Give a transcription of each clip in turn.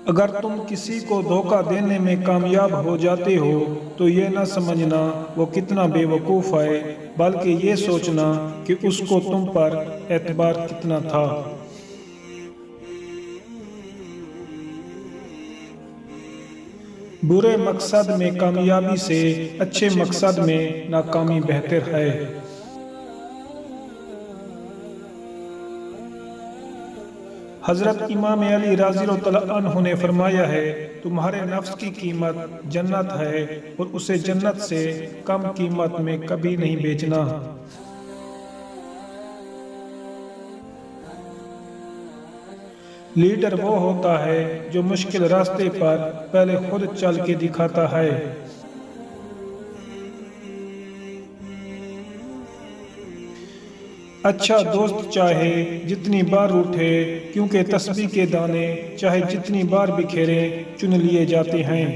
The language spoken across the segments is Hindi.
अगर तुम किसी को धोखा देने में कामयाब हो जाते हो तो ये न समझना वो कितना बेवकूफ़ है, बल्कि ये सोचना कि उसको तुम पर एतबार कितना था। बुरे मकसद में कामयाबी से अच्छे मकसद में नाकामी बेहतर है। हजरत इमाम अली रज़ी अल्लाह अन्हु ने फरमाया है, तुम्हारे नफ्स की कीमत जन्नत है और उसे जन्नत से कम कीमत में कभी नहीं बेचना। लीडर वो होता है जो मुश्किल रास्ते पर पहले खुद चल के दिखाता है। अच्छा दोस्त चाहे जितनी बार उठे, क्योंकि तस्बीह के दाने चाहे जितनी बार बिखेरे चुन लिए जाते हैं।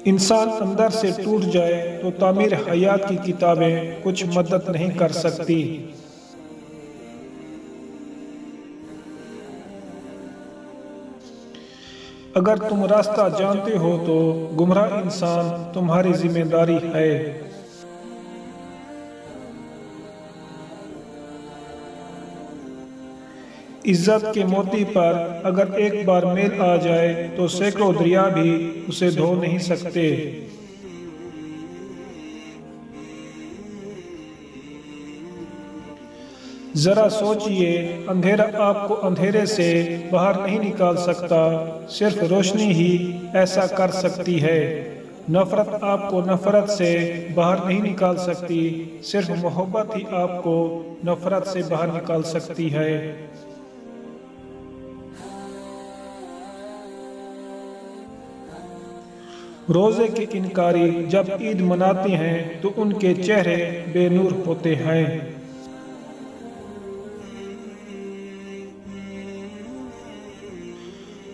इंसान अंदर से टूट जाए तो तामीर हयात की किताबें कुछ मदद नहीं कर सकती। अगर तुम रास्ता जानते हो तो गुमराह इंसान तुम्हारी जिम्मेदारी है। इज्जत के मोती पर अगर एक बार मेल आ जाए तो सैकड़ों दरिया भी उसे धो नहीं सकते। जरा सोचिए, अंधेरा आपको अंधेरे से बाहर नहीं निकाल सकता, सिर्फ रोशनी ही ऐसा कर सकती है। नफरत आपको नफरत से बाहर नहीं निकाल सकती, सिर्फ मोहब्बत ही आपको नफरत से बाहर निकाल सकती है। रोजे के इनकारी जब ईद मनाते हैं तो उनके चेहरे बेनूर होते हैं।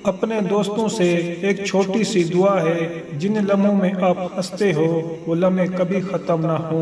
अपने दोस्तों से एक छोटी सी दुआ है, जिन लम्हों में आप हंसते हो वो लम्हे कभी खत्म ना हो।